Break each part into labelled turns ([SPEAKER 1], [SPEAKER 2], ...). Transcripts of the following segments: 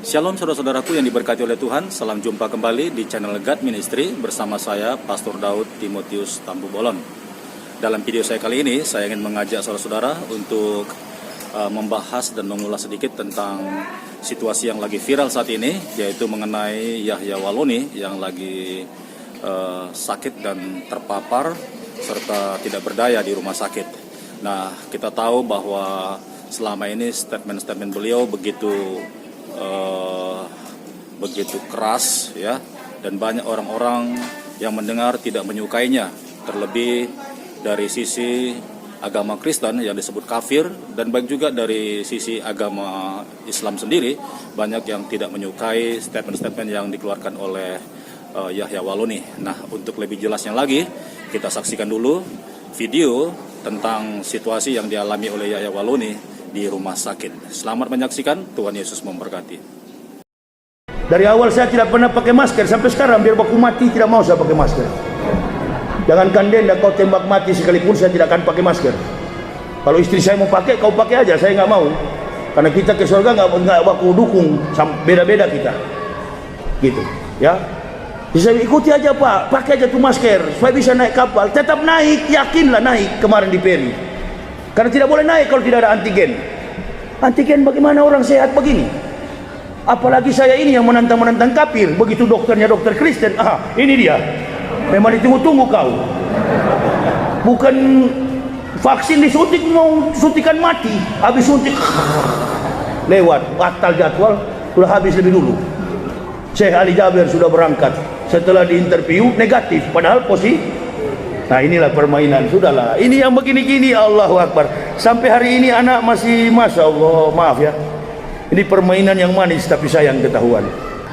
[SPEAKER 1] Shalom saudara-saudaraku yang diberkati oleh Tuhan. Salam jumpa kembali di channel God Ministry bersama saya Pastor Daud Timotius Tambu Bolon. Dalam video saya kali ini saya ingin mengajak saudara-saudara untuk membahas dan mengulas sedikit tentang situasi yang lagi viral saat ini, yaitu mengenai Yahya Waloni yang lagi sakit dan terpapar serta tidak berdaya di rumah sakit. Nah, kita tahu bahwa selama ini statement-statement beliau begitu keras ya, dan banyak orang-orang yang mendengar tidak menyukainya, terlebih dari sisi agama Kristen yang disebut kafir, dan baik juga dari sisi agama Islam sendiri banyak yang tidak menyukai statement-statement yang dikeluarkan oleh Yahya Waloni. Nah, untuk lebih jelasnya lagi kita saksikan dulu video tentang situasi yang dialami oleh Yahya Waloni di rumah sakit. Selamat menyaksikan, Tuhan Yesus memberkati.
[SPEAKER 2] Dari awal saya tidak pernah pakai masker, sampai sekarang biar baku mati tidak mau saya pakai masker. Jangankan denda kau tembak mati sekalipun saya tidak akan pakai masker. Kalau istri saya mau pakai, kau pakai aja, saya nggak mau. Karena kita ke surga nggak baku dukung, beda-beda kita. Gitu, ya. Bisa ikuti aja Pak, pakai aja tuh masker supaya bisa naik kapal. Tetap naik, yakinlah naik kemarin di Peri. Karena tidak boleh naik kalau tidak ada antigen. Antigen bagaimana orang sehat begini? Apalagi saya ini yang menantang kafir. Begitu dokternya dokter Kristen, ini dia. Memang ditunggu-tunggu kau. Bukan vaksin disuntik, mau suntikan mati. Habis suntik lewat, batal jadwal, sudah habis lebih dulu. Syekh Ali Jabir sudah berangkat. Setelah diinterview negatif, padahal positif. Nah, inilah permainan, sudahlah. Ini yang begini-gini, Allahu Akbar. Sampai hari ini anak masih, Masya Allah, maaf ya. Ini permainan yang manis tapi sayang ketahuan.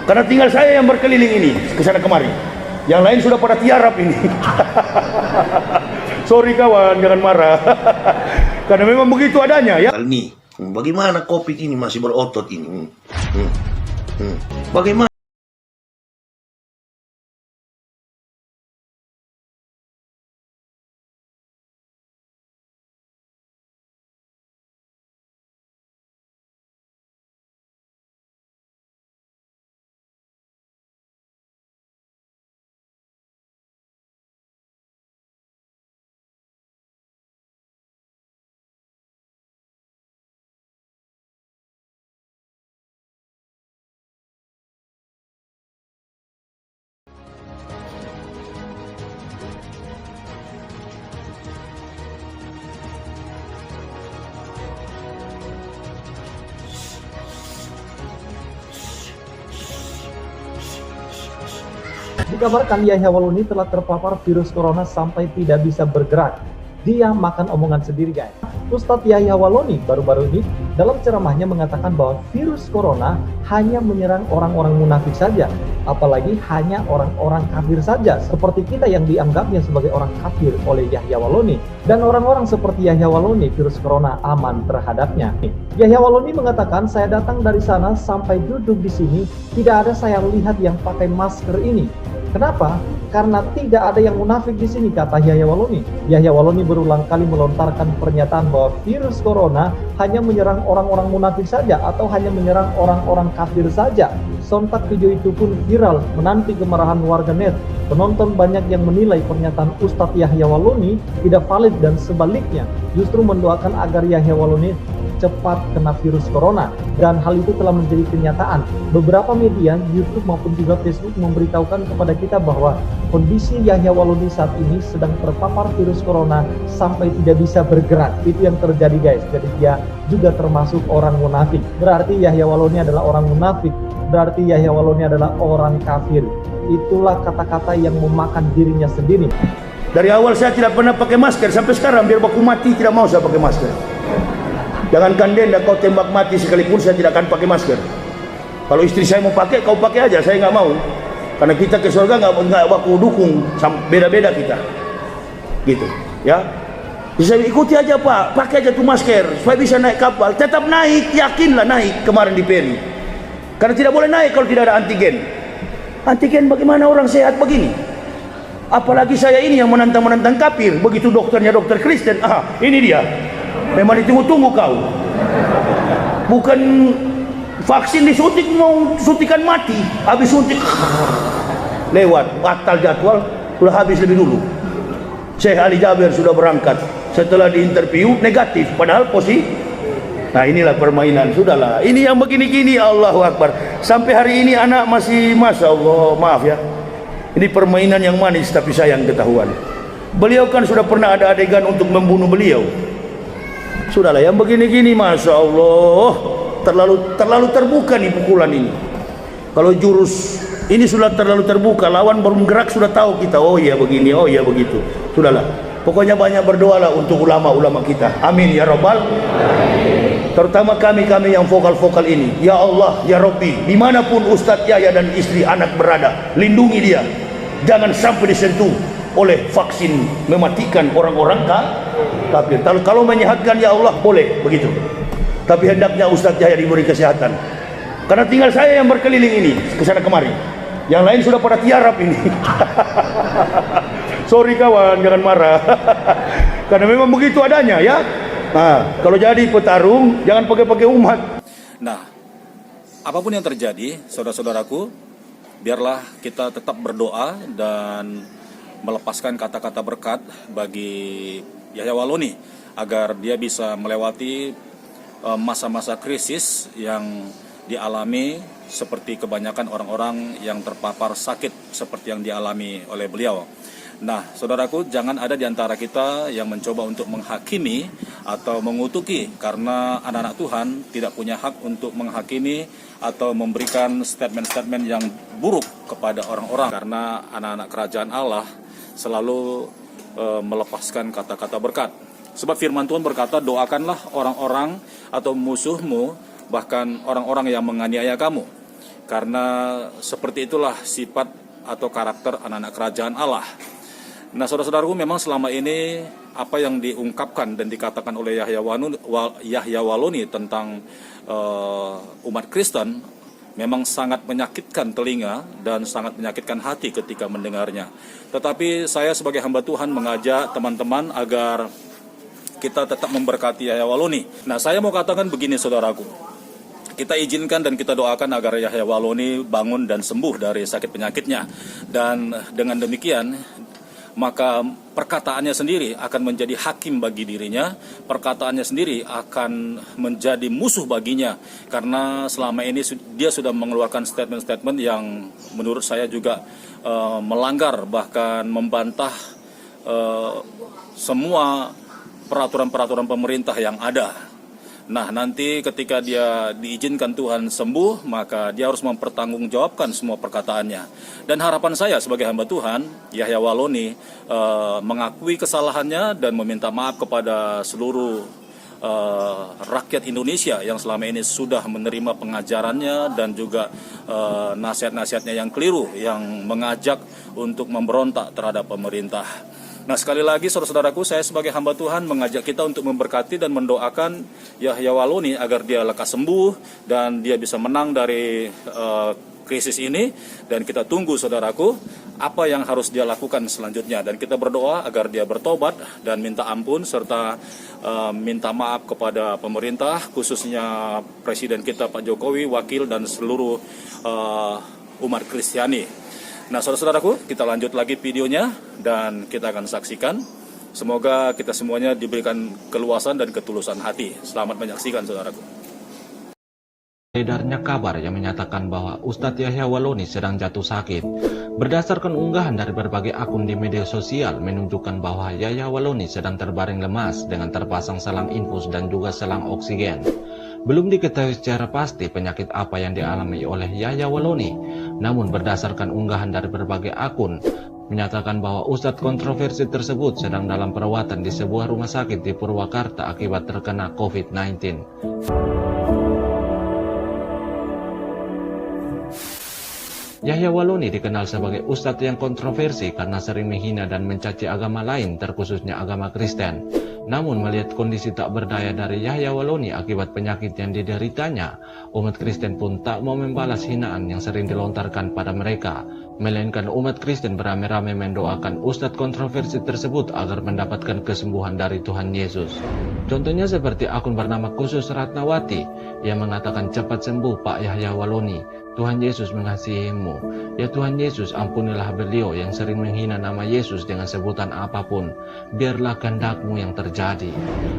[SPEAKER 2] Karena tinggal saya yang berkeliling ini, kesana kemari. Yang lain sudah pada tiarap ini. Sorry kawan, jangan marah. Karena memang begitu adanya ya.
[SPEAKER 3] Ini, bagaimana Covid ini masih berotot ini? Bagaimana?
[SPEAKER 4] Dikabarkan Yahya Waloni telah terpapar virus corona sampai tidak bisa bergerak. Dia makan omongan sendiri guys. Ustadz Yahya Waloni baru-baru ini dalam ceramahnya mengatakan bahwa virus corona hanya menyerang orang-orang munafik saja. Apalagi hanya orang-orang kafir saja, seperti kita yang dianggapnya sebagai orang kafir oleh Yahya Waloni. Dan orang-orang seperti Yahya Waloni, virus corona aman terhadapnya. Yahya Waloni mengatakan, saya datang dari sana sampai duduk di sini, tidak ada saya lihat yang pakai masker ini. Kenapa? Karena tidak ada yang munafik di sini, kata Yahya Waloni. Yahya Waloni berulang kali melontarkan pernyataan bahwa virus corona hanya menyerang orang-orang munafik saja atau hanya menyerang orang-orang kafir saja. Sontak video itu pun viral, menanti kemarahan warganet. Penonton banyak yang menilai pernyataan Ustadz Yahya Waloni tidak valid dan sebaliknya justru mendoakan agar Yahya Waloni cepat kena virus corona, dan hal itu telah menjadi kenyataan. Beberapa media, YouTube maupun juga Facebook memberitahukan kepada kita bahwa kondisi Yahya Waloni saat ini sedang terpapar virus corona sampai tidak bisa bergerak. Itu yang terjadi guys. Jadi dia juga termasuk orang munafik. Berarti Yahya Waloni adalah orang munafik. Berarti Yahya Waloni adalah orang kafir. Itulah kata-kata yang memakan dirinya sendiri.
[SPEAKER 2] Dari awal saya tidak pernah pakai masker, sampai sekarang biar baku mati tidak mau saya pakai masker. Jangankan denda kau tembak mati sekalipun saya tidak akan pakai masker. Kalau istri saya mau pakai, kau pakai aja, saya nggak mau. Karena kita ke surga nggak baku dukung, beda-beda kita. Gitu, ya. Bisa ikuti aja Pak, pakai aja tuh masker supaya bisa naik kapal. Tetap naik, yakinlah naik kemarin di Peri. Karena tidak boleh naik kalau tidak ada antigen. Antigen bagaimana orang sehat begini? Apalagi saya ini yang menantang kafir. Begitu dokternya dokter Kristen, ini dia. Memang ditunggu-tunggu kau. Bukan Vaksin disuntik mau suntikan mati, habis suntik lewat, batal jadwal, sudah habis lebih dulu. Syekh Ali Jabir sudah berangkat, setelah diinterview negatif, padahal positif. Nah inilah permainan, sudahlah. Ini yang begini-gini, Allahu Akbar. Sampai hari ini anak masih, Masya Allah, maaf ya. Ini permainan yang manis tapi sayang ketahuan. Beliau kan sudah pernah ada adegan untuk membunuh beliau. Sudahlah, yang begini-gini, Masya Allah, terlalu terbuka nih pukulan ini. Kalau jurus ini sudah terlalu terbuka, lawan baru gerak sudah tahu kita, oh iya begini, oh iya begitu. Sudahlah, pokoknya banyak berdoalah untuk ulama-ulama kita. Amin ya Rabbal. Terutama kami yang vokal-vokal ini. Ya Allah, ya Rabbi, dimanapun Ustadz Yahya dan istri anak berada, lindungi dia. Jangan sampai disentuh oleh vaksin mematikan orang-orang kafir. Kalau menyehatkan ya Allah boleh begitu. Tapi hendaknya Ustadz Yahya diberi kesehatan. Karena tinggal saya yang berkeliling ini kesana kemari. Yang lain sudah pada tiarap ini. Sorry kawan, jangan marah. Karena memang begitu adanya ya. Nah, kalau jadi petarung jangan pakai umat.
[SPEAKER 1] Nah, apapun yang terjadi, saudara-saudaraku, biarlah kita tetap berdoa dan melepaskan kata-kata berkat bagi Yahya Waloni agar dia bisa melewati masa-masa krisis yang dialami seperti kebanyakan orang-orang yang terpapar sakit seperti yang dialami oleh beliau. Nah, saudaraku, jangan ada di antara kita yang mencoba untuk menghakimi atau mengutuki, karena anak-anak Tuhan tidak punya hak untuk menghakimi atau memberikan statement-statement yang buruk kepada orang-orang, karena anak-anak kerajaan Allah selalu melepaskan kata-kata berkat. Sebab firman Tuhan berkata, doakanlah orang-orang atau musuhmu, bahkan orang-orang yang menganiaya kamu. Karena seperti itulah sifat atau karakter anak-anak kerajaan Allah. Nah, saudara-saudaraku, memang selama ini apa yang diungkapkan dan dikatakan oleh Yahya Waloni tentang umat Kristen memang sangat menyakitkan telinga dan sangat menyakitkan hati ketika mendengarnya. Tetapi saya sebagai hamba Tuhan mengajak teman-teman agar kita tetap memberkati Yahya Waloni. Nah, saya mau katakan begini, saudaraku. Kita izinkan dan kita doakan agar Yahya Waloni bangun dan sembuh dari sakit penyakitnya. Dan dengan demikian, maka perkataannya sendiri akan menjadi hakim bagi dirinya, perkataannya sendiri akan menjadi musuh baginya, karena selama ini dia sudah mengeluarkan statement-statement yang menurut saya juga melanggar, bahkan membantah semua peraturan-peraturan pemerintah yang ada. Nah, nanti ketika dia diizinkan Tuhan sembuh, maka dia harus mempertanggungjawabkan semua perkataannya. Dan harapan saya sebagai hamba Tuhan, Yahya Waloni mengakui kesalahannya dan meminta maaf kepada seluruh rakyat Indonesia yang selama ini sudah menerima pengajarannya dan juga nasihat-nasihatnya yang keliru, yang mengajak untuk memberontak terhadap pemerintah. Nah, sekali lagi saudara-saudaraku, saya sebagai hamba Tuhan mengajak kita untuk memberkati dan mendoakan Yahya Waloni agar dia lekas sembuh dan dia bisa menang dari krisis ini. Dan kita tunggu, saudaraku, apa yang harus dia lakukan selanjutnya. Dan kita berdoa agar dia bertobat dan minta ampun serta minta maaf kepada pemerintah, khususnya Presiden kita Pak Jokowi, wakil dan seluruh umat Kristiani. Nah, saudara-saudaraku, kita lanjut lagi videonya dan kita akan saksikan. Semoga kita semuanya diberikan keluasan dan ketulusan hati. Selamat menyaksikan, saudaraku.
[SPEAKER 5] Beredarnya kabar yang menyatakan bahwa Ustadz Yahya Waloni sedang jatuh sakit. Berdasarkan unggahan dari berbagai akun di media sosial menunjukkan bahwa Yahya Waloni sedang terbaring lemas dengan terpasang selang infus dan juga selang oksigen. Belum diketahui secara pasti penyakit apa yang dialami oleh Yahya Waloni, namun berdasarkan unggahan dari berbagai akun menyatakan bahwa Ustadz kontroversi tersebut sedang dalam perawatan di sebuah rumah sakit di Purwakarta akibat terkena COVID-19. Yahya Waloni dikenal sebagai ustadz yang kontroversi karena sering menghina dan mencaci agama lain, terkhususnya agama Kristen. Namun melihat kondisi tak berdaya dari Yahya Waloni akibat penyakit yang dideritanya, umat Kristen pun tak mau membalas hinaan yang sering dilontarkan pada mereka, melainkan umat Kristen beramai-ramai mendoakan ustadz kontroversi tersebut agar mendapatkan kesembuhan dari Tuhan Yesus. Contohnya seperti akun bernama Khusus Ratnawati yang mengatakan cepat sembuh Pak Yahya Waloni, Tuhan Yesus mengasihimu. Ya Tuhan Yesus, ampunilah beliau yang sering menghina nama Yesus dengan sebutan apapun. Biarlah kehendak-Mu yang terjadi.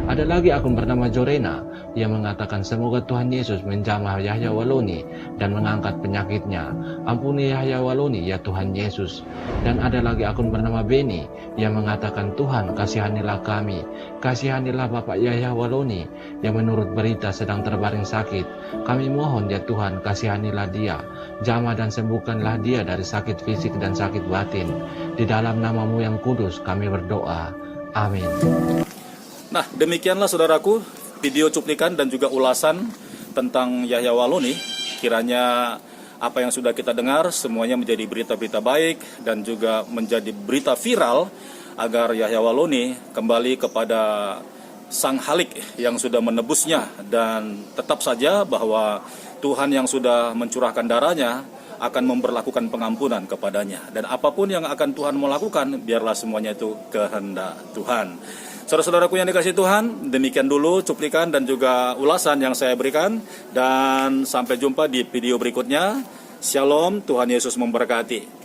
[SPEAKER 5] Ada lagi akun bernama Jorena yang mengatakan semoga Tuhan Yesus menjamah Yahya Waloni dan mengangkat penyakitnya. Ampuni Yahya Waloni ya Tuhan Yesus. Dan ada lagi akun bernama Beni yang mengatakan Tuhan kasihanilah kami. Kasihanilah Bapak Yahya Waloni yang menurut berita sedang terbaring sakit. Kami mohon ya Tuhan kasihanilah dia. Jamah dan sembuhkanlah dia dari sakit fisik dan sakit batin. Di dalam nama-Mu yang kudus kami berdoa. Amin.
[SPEAKER 1] Nah, demikianlah saudaraku video cuplikan dan juga ulasan tentang Yahya Waloni. Kiranya apa yang sudah kita dengar semuanya menjadi berita-berita baik dan juga menjadi berita viral agar Yahya Waloni kembali kepada Sang Halik yang sudah menebusnya, dan tetap saja bahwa Tuhan yang sudah mencurahkan darahnya akan memberlakukan pengampunan kepadanya, dan apapun yang akan Tuhan mau lakukan biarlah semuanya itu kehendak Tuhan. Saudara-saudaraku yang dikasihi Tuhan, demikian dulu cuplikan dan juga ulasan yang saya berikan, dan sampai jumpa di video berikutnya. Shalom, Tuhan Yesus memberkati.